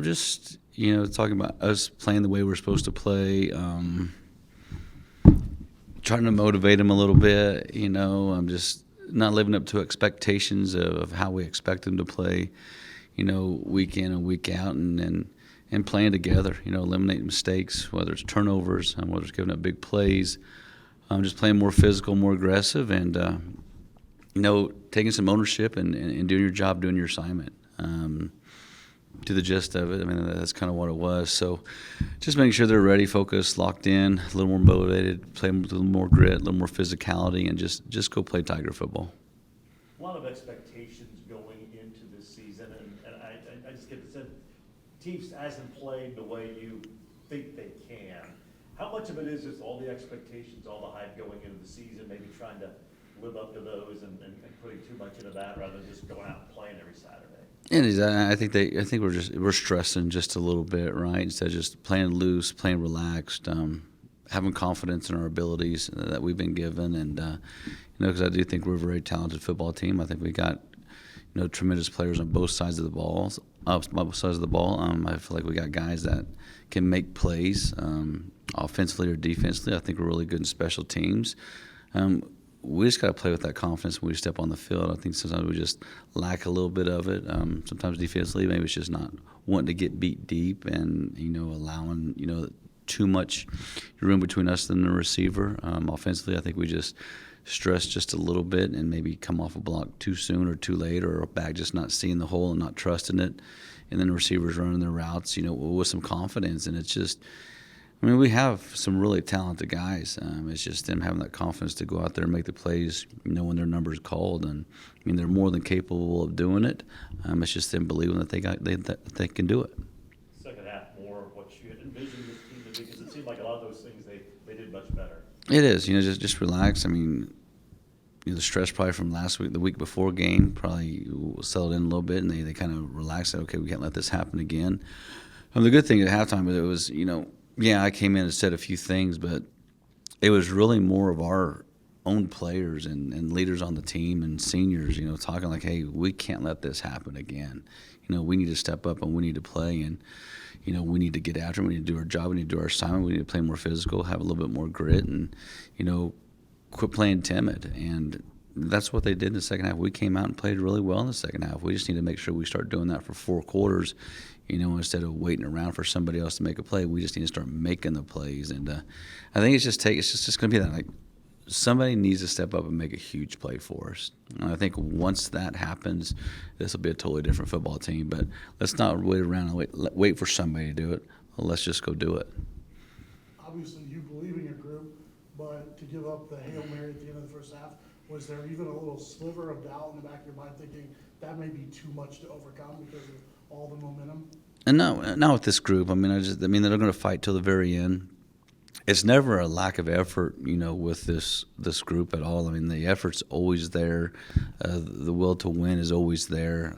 Just talking about us playing the way we're supposed to play. Trying to motivate them a little bit. I'm just not living up to expectations of how we expect them to play. Week in and week out, and playing together. Eliminating mistakes, whether it's turnovers, whether it's giving up big plays. Just playing more physical, more aggressive, and taking some ownership and doing your job, doing your assignment. To the gist of it, I mean, that's kind of what it was. So just making sure they're ready, focused, locked in, a little more motivated, play with a little more grit, a little more physicality, and just go play Tiger football. A lot of expectations going into this season, and I just get the sense Chiefs hasn't played the way you think they can. How much of it is just all the expectations, all the hype going into the season, maybe trying to live up to those and putting too much into that rather than just going out and playing every Saturday? It is. I think we're stressing just a little bit, right? Instead of just playing loose, playing relaxed, having confidence in our abilities that we've been given, and because I do think we're a very talented football team. I think we got tremendous players on both sides of the ball. I feel like we got guys that can make plays, offensively or defensively. I think we're really good in special teams. We just got to play with that confidence when we step on the field. I think sometimes we just lack a little bit of it. Sometimes defensively, maybe it's just not wanting to get beat deep and allowing too much room between us and the receiver. Offensively, I think we just stress just a little bit and maybe come off a block too soon or too late, or a back just not seeing the hole and not trusting it, and then the receivers running their routes, with some confidence. And it's just, we have some really talented guys. It's just them having that confidence to go out there and make the plays, when their number is called. And they're more than capable of doing it. It's just them believing that they can do it. Second half, more of what you had envisioned this team to do, because it seemed like a lot of those things they did much better. It is, just relax. The stress probably from last week, the week before game, probably settled in a little bit, and they kind of relaxed. Okay, we can't let this happen again. The good thing at halftime is it was, I came in and said a few things, but it was really more of our own players and leaders on the team and seniors, talking like, hey, we can't let this happen again. We need to step up and we need to play, and, we need to get after it. We need to do our job. We need to do our assignment. We need to play more physical, have a little bit more grit, and, quit playing timid. And that's what they did in the second half. We came out and played really well in the second half. We just need to make sure we start doing that for 4 quarters. Instead of waiting around for somebody else to make a play, we just need to start making the plays. And I think it's just going to be that, like, somebody needs to step up and make a huge play for us. And I think once that happens, this will be a totally different football team. But let's not wait around and wait for somebody to do it. Let's just go do it. Obviously, you believe in your group, but to give up the Hail Mary at the end of the first half, was there even a little sliver of doubt in the back of your mind thinking that may be too much to overcome because of all the momentum? And not with this group. They're going to fight till the very end. It's never a lack of effort, with this group at all. The effort's always there. The will to win is always there.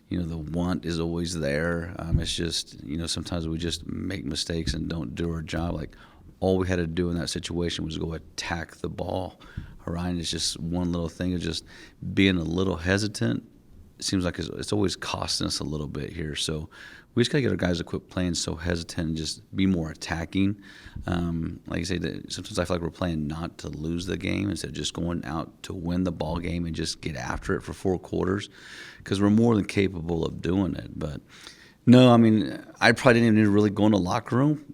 The want is always there. It's just, sometimes we just make mistakes and don't do our job. Like, all we had to do in that situation was go attack the ball. Orion is just one little thing of just being a little hesitant. It seems like it's always costing us a little bit here. So we just got to get our guys to quit playing so hesitant and just be more attacking. Like I say, sometimes I feel like we're playing not to lose the game instead of just going out to win the ball game and just get after it for 4 quarters, because we're more than capable of doing it. But no, I probably didn't even really go in the locker room.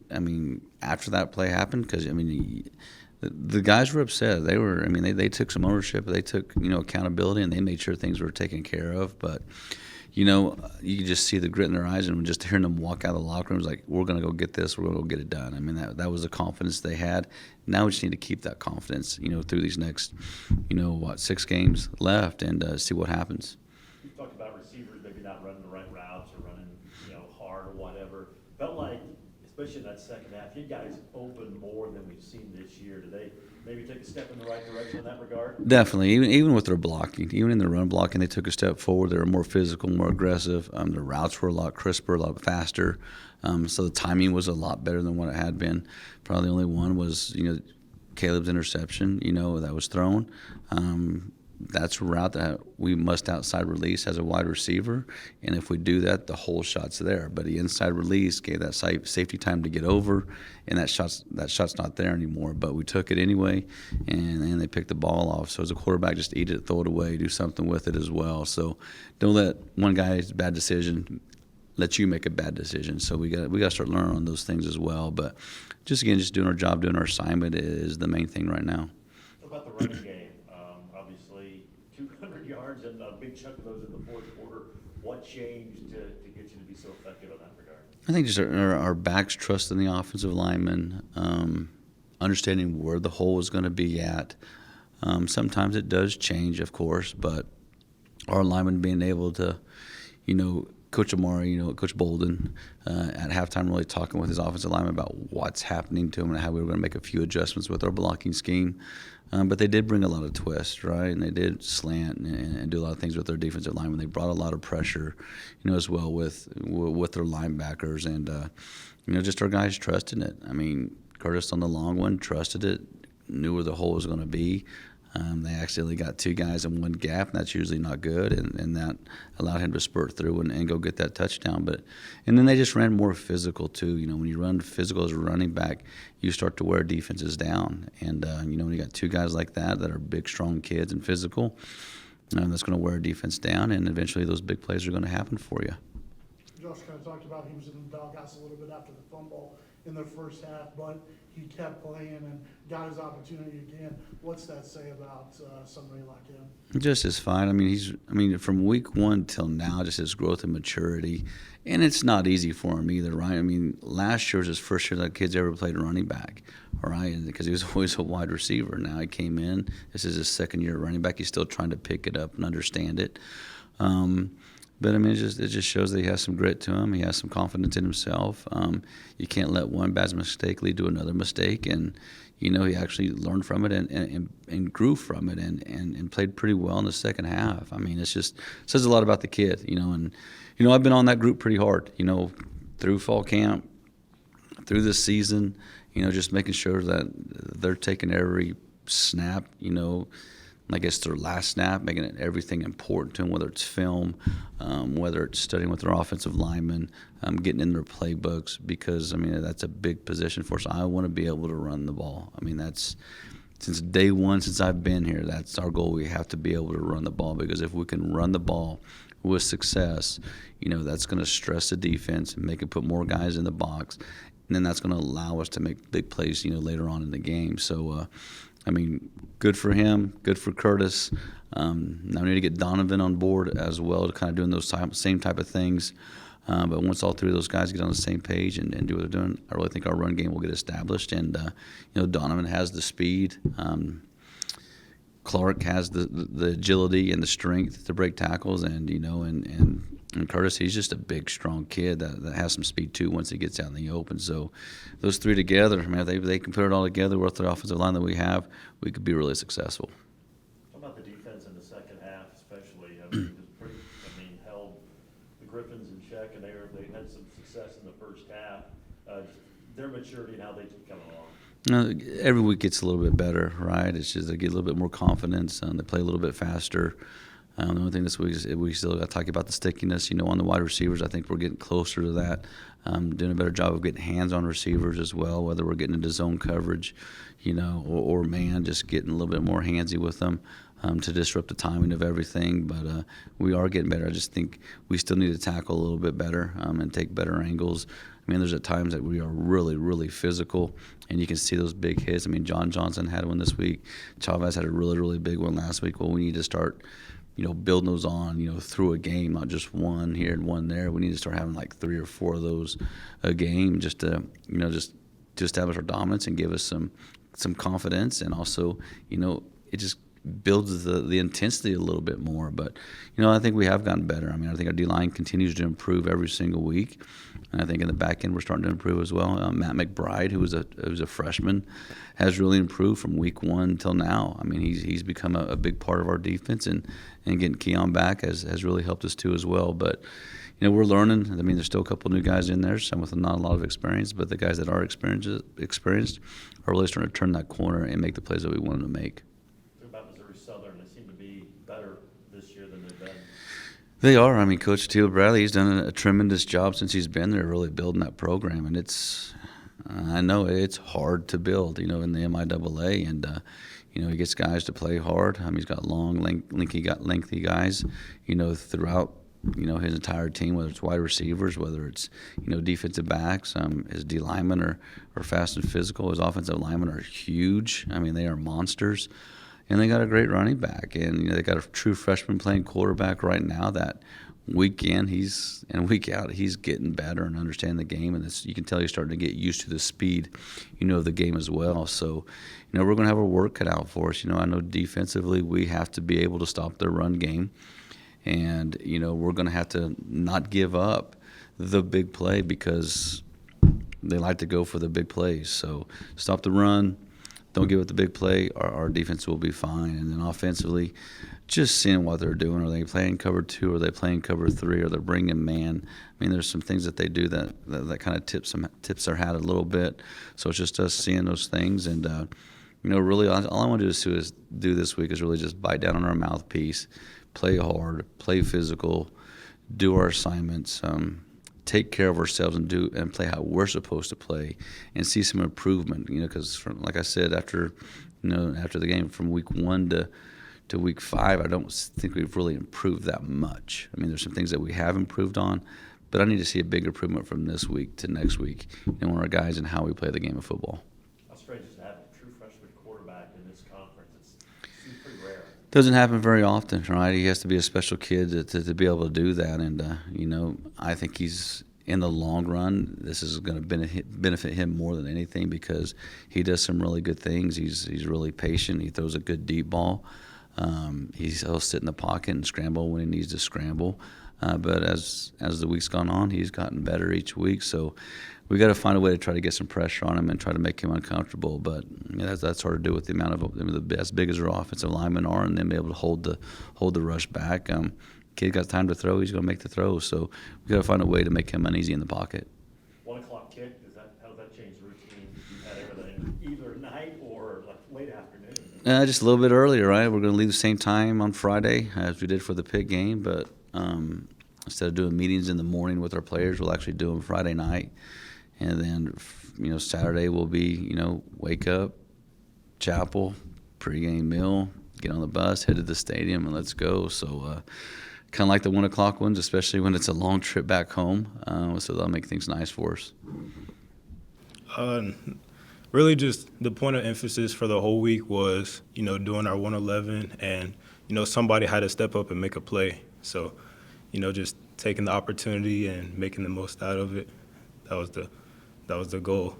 After that play happened, because the guys were upset. They were. They took some ownership. They took accountability, and they made sure things were taken care of. But you could just see the grit in their eyes, and just hearing them walk out of the locker room was like, we're going to go get this. We're going to go get it done. That was the confidence they had. Now we just need to keep that confidence, through these next, 6 games left, and see what happens. You talked about receivers maybe not running the right routes or running, hard or whatever. Felt like, especially in that second half, you guys opened more than we've seen this year. Did they maybe take a step in the right direction in that regard? Definitely. Even with their blocking, even in their run blocking, they took a step forward. They were more physical, more aggressive. Their routes were a lot crisper, a lot faster. So the timing was a lot better than what it had been. Probably the only one was, Caleb's interception, that was thrown. that's a route that we must outside release as a wide receiver, and if we do that, the whole shot's there. But the inside release gave that safety time to get over, and that shot's not there anymore. But we took it anyway, and they picked the ball off. So as a quarterback, just eat it, throw it away, do something with it as well. So don't let one guy's bad decision let you make a bad decision. So we got to start learning on those things as well. But just doing our job, doing our assignment is the main thing right now. What about the running game? Obviously, 200 yards and a big chunk of those in the fourth quarter. What changed to get you to be so effective in that regard? I think just our backs trusting the offensive linemen, understanding where the hole is going to be at. Sometimes it does change, of course, but our linemen being able to, Coach Amari, Coach Bolden, at halftime really talking with his offensive lineman about what's happening to him and how we were going to make a few adjustments with our blocking scheme. But they did bring a lot of twists, right? And they did slant and do a lot of things with their defensive linemen. They brought a lot of pressure, as well with their linebackers. And, just our guys trusting it. I mean, Curtis on the long one trusted it, knew where the hole was going to be. They accidentally got two guys in one gap, and that's usually not good, and that allowed him to spurt through and go get that touchdown. And then they just ran more physical too. When you run physical as a running back, you start to wear defenses down. And when you got two guys like that are big, strong kids and physical, that's going to wear a defense down, and eventually those big plays are going to happen for you. Josh kind of talked about he was in the doghouse a little bit after the fumble in the first half, but he kept playing and got his opportunity again. What's that say about somebody like him? Just as fine. I mean, from week one till now, just his growth and maturity, and it's not easy for him either, right? I mean, last year was his first year that kid's ever played running back, all right, because he was always a wide receiver. Now he came in. This is his second year running back. He's still trying to pick it up and understand it. But I mean, it just shows that he has some grit to him. He has some confidence in himself. You can't let one bad mistake lead to another mistake, and he actually learned from it and grew from it and played pretty well in the second half. I mean, it says a lot about the kid, And I've been on that group pretty hard, through fall camp, through this season. Just making sure that they're taking every snap, I guess their last snap, making it everything important to them, whether it's film, whether it's studying with their offensive linemen, getting in their playbooks, because, that's a big position for us. I want to be able to run the ball. That's since day one, since I've been here, that's our goal. We have to be able to run the ball, because if we can run the ball with success, that's going to stress the defense and make it put more guys in the box, and then that's going to allow us to make big plays, later on in the game. So, good for him, good for Curtis. Now we need to get Donovan on board as well to kind of doing those same type of things. But once all three of those guys get on the same page and do what they're doing, I really think our run game will get established. And, Donovan has the speed. Clark has the agility and the strength to break tackles. And, and Curtis, he's just a big, strong kid that has some speed too once he gets out in the open. So those three together, if they can put it all together with the offensive line that we have, we could be really successful. How about the defense in the second half, especially? Held the Griffins in check, and they had some success in the first half. Their maturity and how they come along. Every week gets a little bit better, right? It's just they get a little bit more confidence, and they play a little bit faster. The only thing this week is we still got to talk about the stickiness. On the wide receivers, I think we're getting closer to that. Doing a better job of getting hands on receivers as well, whether we're getting into zone coverage, or man, just getting a little bit more handsy with them to disrupt the timing of everything. But we are getting better. I just think we still need to tackle a little bit better and take better angles. There's at times that we are really, really physical, and you can see those big hits. John Johnson had one this week. Chavez had a really, really big one last week. Well, we need to start building those on, through a game, not just one here and one there. We need to start having like 3 or 4 of those a game just to establish our dominance and give us some confidence. And also, it just builds the intensity a little bit more. But, I think we have gotten better. I think our D-line continues to improve every single week. And I think in the back end we're starting to improve as well. Matt McBride, who was a freshman, has really improved from week one till now. He's become a big part of our defense, and getting Keon back has really helped us too as well. But, we're learning. There's still a couple new guys in there, some with not a lot of experience, but the guys that are experienced are really starting to turn that corner and make the plays that we want them to make. About Missouri Southern, they seem to be They are. I mean, Coach Teal Bradley, he's done a tremendous job since he's been there, really building that program. And I know it's hard to build, in the MIAA. And, he gets guys to play hard. He's got lengthy guys, throughout, his entire team, whether it's wide receivers, whether it's, defensive backs. His D linemen are fast and physical. His offensive linemen are huge. I mean, they are monsters. And they got a great running back, and they got a true freshman playing quarterback right now. That week in, week out, he's getting better and understanding the game, and you can tell he's starting to get used to the speed, of the game as well. So, we're going to have our work cut out for us. I know defensively we have to be able to stop their run game, and we're going to have to not give up the big play because they like to go for the big plays. So, stop the run. Don't give it the big play, our defense will be fine. And then offensively, just seeing what they're doing. Are they playing cover 2? Are they playing cover 3? Are they bringing man? I mean, there's some things that they do that kind of tips their hat a little bit. So it's just us seeing those things. And, really all I want to do this week is really just bite down on our mouthpiece, play hard, play physical, do our assignments, take care of ourselves and play how we're supposed to play and see some improvement, because like I said, after the game from week 1 to week 5, I don't think we've really improved that much. I mean, there's some things that we have improved on, but I need to see a big improvement from this week to next week, when our guys and how we play the game of football. How strange is to have a true freshman quarterback in this conference? It seems pretty rare. Doesn't happen very often, right? He has to be a special kid to be able to do that. And, I think he's, in the long run, this is going to benefit him more than anything because he does some really good things. He's really patient. He throws a good deep ball. He'll sit in the pocket and scramble when he needs to scramble. But as the week's gone on, he's gotten better each week. So we got to find a way to try to get some pressure on him and try to make him uncomfortable. But that's hard to do with the amount of as big as our offensive linemen are, and then be able to hold the rush back. Kid got time to throw, he's going to make the throw. So we got to find a way to make him uneasy in the pocket. 1 o'clock kick, how does that change the routine? You've had everything either night or like late afternoon? Just a little bit earlier, right? We're going to leave the same time on Friday as we did for the pit game, but instead of doing meetings in the morning with our players, we'll actually do them Friday night. And then, Saturday will be, wake up, chapel, pregame meal, get on the bus, head to the stadium, and let's go. So kind of like the 1 o'clock ones, especially when it's a long trip back home. So that'll make things nice for us. Really just the point of emphasis for the whole week was, doing our 111 and, somebody had to step up and make a play. So, just taking the opportunity and making the most out of it. That was the goal.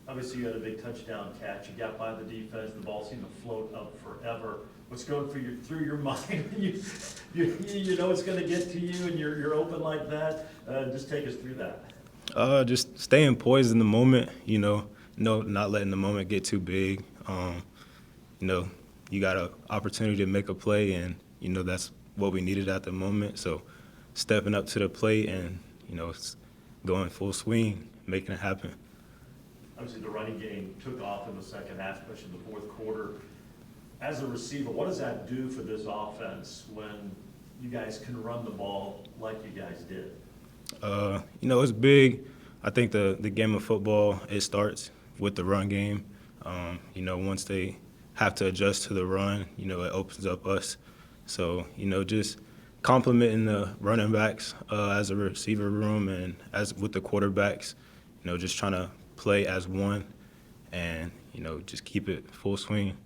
Obviously, you had a big touchdown catch. You got by the defense. The ball seemed to float up forever. What's going through your mind when you know it's going to get to you and you're open like that? Just take us through that. Just staying poised in the moment. Not letting the moment get too big. You got an opportunity to make a play, and that's what we needed at the moment. So, stepping up to the plate and going full swing, making it happen. Obviously, the running game took off in the second half, especially in the fourth quarter. As a receiver, what does that do for this offense when you guys can run the ball like you guys did? It's big. I think the game of football, it starts with the run game. Once they have to adjust to the run, it opens up us. So, just complimenting the running backs as a receiver room and as with the quarterbacks, just trying to play as one and, just keep it full swing.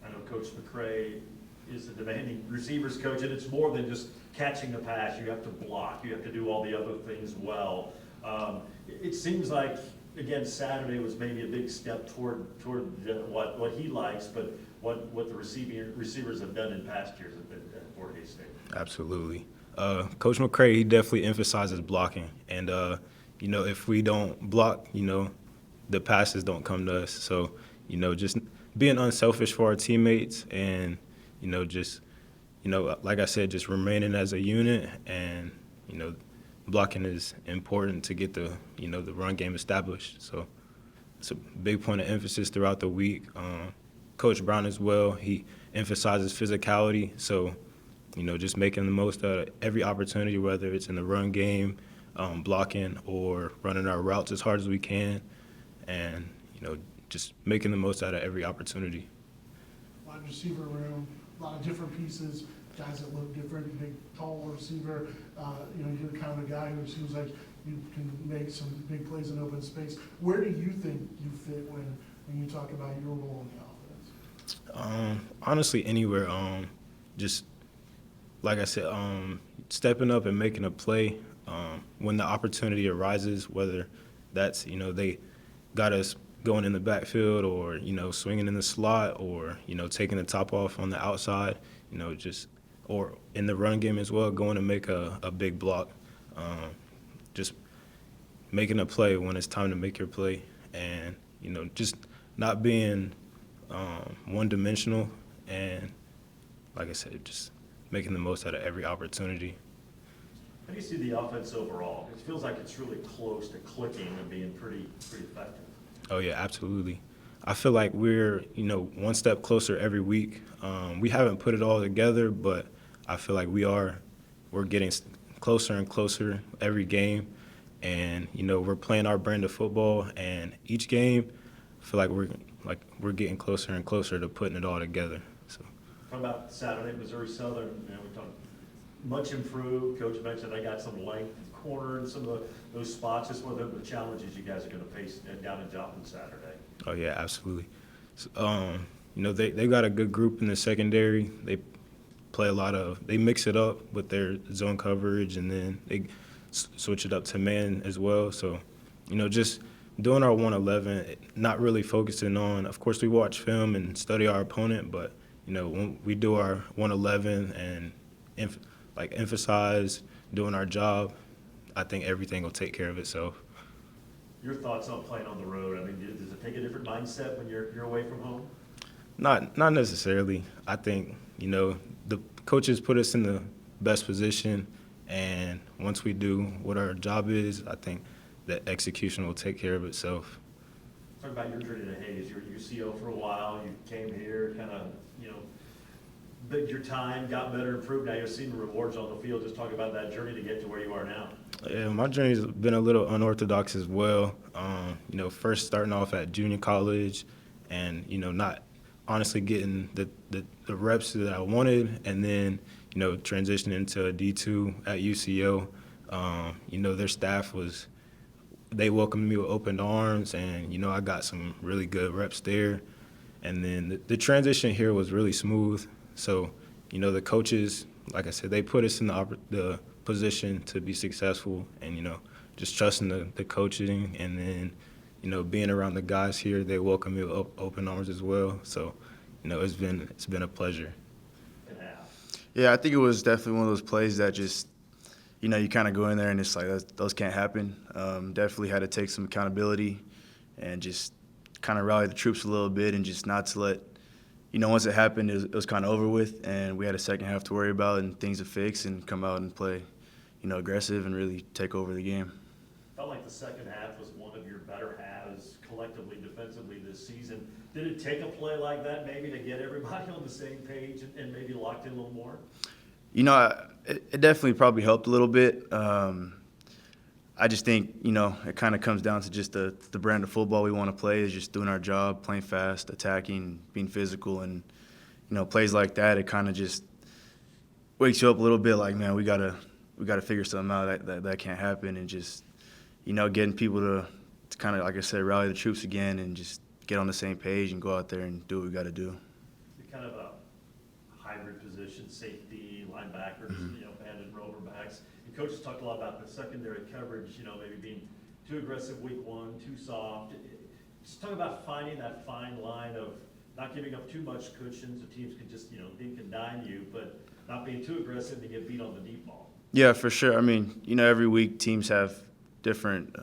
I know Coach McCray is a demanding receivers coach, and it's more than just catching the pass. You have to block. You have to do all the other things well. It seems like, again, Saturday was maybe a big step toward what he likes, but what the receivers have done in past years at Fort Hays State. Absolutely. Coach McCray, he definitely emphasizes blocking. And, if we don't block, the passes don't come to us. So, just being unselfish for our teammates and, like I said, just remaining as a unit and, blocking is important to get the run game established. So it's a big point of emphasis throughout the week. Coach Brown as well, he emphasizes physicality. So, just making the most out of every opportunity, whether it's in the run game, blocking, or running our routes as hard as we can, and, just making the most out of every opportunity. Wide receiver room, a lot of different pieces, guys that look different, big, tall receiver. You're kind of a guy who seems like you can make some big plays in open space. Where do you think you fit when you talk about your role in the offense? Honestly, anywhere. Just like I said, stepping up and making a play when the opportunity arises, whether that's, they got us going in the backfield or, swinging in the slot or, taking the top off on the outside, or in the run game as well, going to make a big block. Just making a play when it's time to make your play and, just not being one-dimensional and, like I said, just making the most out of every opportunity. How do you see the offense overall? It feels like it's really close to clicking and being pretty effective. Oh, yeah, absolutely. I feel like we're, one step closer every week. We haven't put it all together, but I feel like we're getting closer and closer every game. And, we're playing our brand of football, and each game, I feel like we're getting closer and closer to putting it all together. So. Talking about Saturday, Missouri Southern, we talked much improved. Coach mentioned they got some length corner and some of those spots. Just what are the challenges you guys are going to face down in Joplin Saturday? Oh, yeah, absolutely. So, they got a good group in the secondary. They play they mix it up with their zone coverage, and then they switch it up to man as well. So, just doing our 111, not really focusing on, of course, we watch film and study our opponent, but, when we do our 111 and emphasize doing our job, I think everything will take care of itself. Your thoughts on playing on the road? I mean, does it take a different mindset when you're away from home? Not necessarily. I think, the coaches put us in the best position, and once we do what our job is, I think the execution will take care of itself. Talk about your journey to Hayes. You were UCO for a while. You came here, kind of, bid your time, got better, improved. Now you're seeing the rewards on the field. Just talk about that journey to get to where you are now. Yeah, my journey's been a little unorthodox as well. First starting off at junior college and, not honestly getting the reps that I wanted, and then, transitioning into a D2 at UCO. Their staff they welcomed me with open arms, and, I got some really good reps there. And then the transition here was really smooth. So, the coaches, like I said, they put us in the position to be successful, and, just trusting the coaching, and then, being around the guys here, they welcome me with open arms as well. So, it's been a pleasure. Yeah, I think it was definitely one of those plays that just, you kind of go in there and it's like, those can't happen. Definitely had to take some accountability and just kind of rally the troops a little bit and just not to let, once it happened, it was kind of over with, and we had a second half to worry about and things to fix and come out and play, aggressive and really take over the game. Felt like the second half was one of your better halves collectively, defensively this season. Did it take a play like that maybe to get everybody on the same page and maybe locked in a little more? It definitely probably helped a little bit. I just think, it kind of comes down to just the brand of football we want to play is just doing our job, playing fast, attacking, being physical. And, plays like that, it kind of just wakes you up a little bit like, man, we gotta figure something out. That can't happen. And just, getting people to kind of, like I said, rally the troops again and just get on the same page and go out there and do what we got to do. You're kind of a hybrid position, safety, linebackers, band and rover backs. And coaches talked a lot about the secondary coverage, maybe being too aggressive week one, too soft. Just talk about finding that fine line of not giving up too much cushion so teams can just, dink and dine you, but not being too aggressive to get beat on the deep ball. Yeah, for sure. I mean, every week teams have different,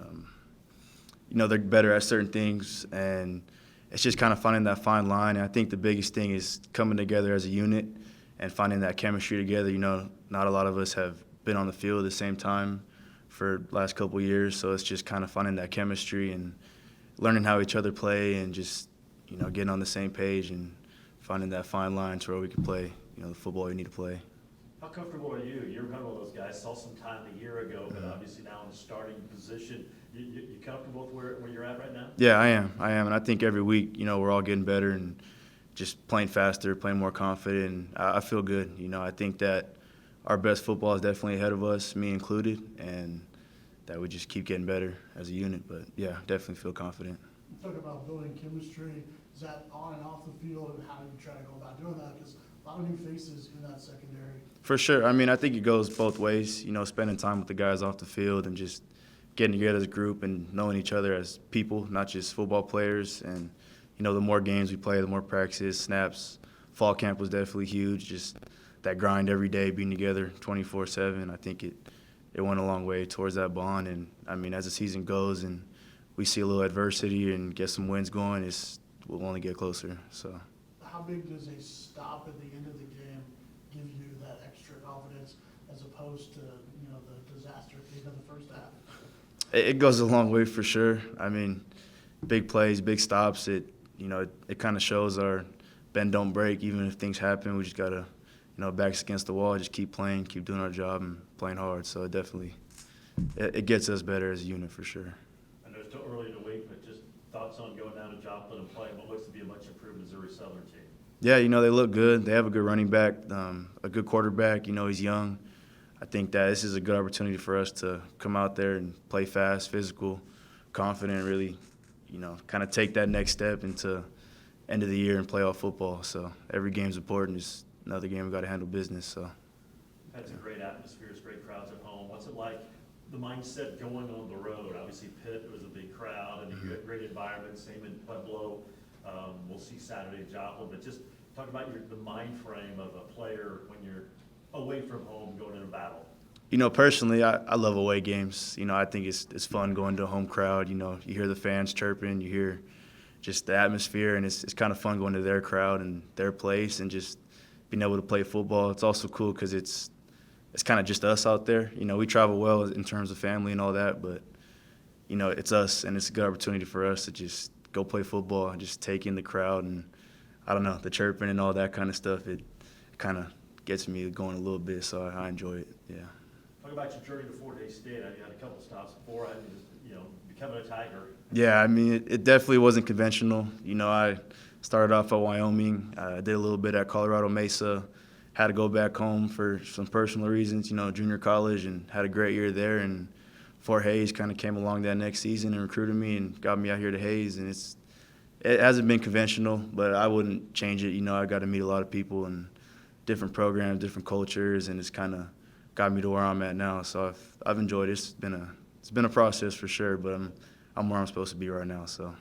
they're better at certain things, and it's just kind of finding that fine line. And I think the biggest thing is coming together as a unit and finding that chemistry together. Not a lot of us have been on the field at the same time for the last couple of years, so it's just kind of finding that chemistry and learning how each other play and just, getting on the same page and finding that fine line to where we can play, the football we need to play. How How comfortable are you? You're one of those guys, saw some time a year ago, but obviously now in the starting position. You comfortable with where you're at right now? Yeah, I am. And I think every week, we're all getting better and just playing faster, playing more confident, and I feel good. I think that our best football is definitely ahead of us, me included, and that we just keep getting better as a unit. But, yeah, definitely feel confident. You talk about building chemistry. Is that on and off the field, and how do you try to go about doing that? Because a lot of new faces in that secondary. For sure. I think it goes both ways, spending time with the guys off the field and just getting together as a group and knowing each other as people, not just football players. And, the more games we play, the more practices, snaps. Fall camp was definitely huge, just that grind every day, being together 24/7. I think it went a long way towards that bond. And, as the season goes and we see a little adversity and get some wins going, we'll only get closer. So. How big does a stop at the end of the game give you that extra confidence as opposed to, the disaster at the end of the first half? It goes a long way for sure. Big plays, big stops. It kind of shows our bend don't break. Even if things happen, we just gotta, backs against the wall, just keep playing, keep doing our job, and playing hard. So it definitely, it gets us better as a unit for sure. I know it's too early to wait, but just thoughts on going down to Joplin and playing what looks to be a much improved Missouri Southern team. Yeah, they look good. They have a good running back, a good quarterback. He's young. I think that this is a good opportunity for us to come out there and play fast, physical, confident, really, kind of take that next step into end of the year and playoff football. So every game's important. It's another game we got to handle business. So. Had some great atmospheres, great crowds at home. What's it like, the mindset going on the road? Obviously, Pitt was a big crowd and a great environment. Same in Pueblo. We'll see Saturday at Joplin, but just talk about the mind frame of a player when you're away from home going in a battle. Personally, I love away games. I think it's fun going to a home crowd. You hear the fans chirping, you hear just the atmosphere, and it's kind of fun going to their crowd and their place and just being able to play football. It's also cool because it's kind of just us out there. We travel well in terms of family and all that, but, it's us, and it's a good opportunity for us to just go play football and just take in the crowd and, I don't know, the chirping and all that kind of stuff. It kind of gets me going a little bit, so I enjoy it, yeah. Talk about your journey to Fort Hays State. You had a couple stops before, becoming a Tiger. Yeah, it definitely wasn't conventional. I started off at Wyoming. I did a little bit at Colorado Mesa. Had to go back home for some personal reasons, junior college, and had a great year there. And Fort Hays kind of came along that next season and recruited me and got me out here to Hays. And it hasn't been conventional, but I wouldn't change it. I got to meet a lot of people and different programs, different cultures, and it's kind of got me to where I'm at now. So I've enjoyed it. It's been a process for sure, but I'm where I'm supposed to be right now. So.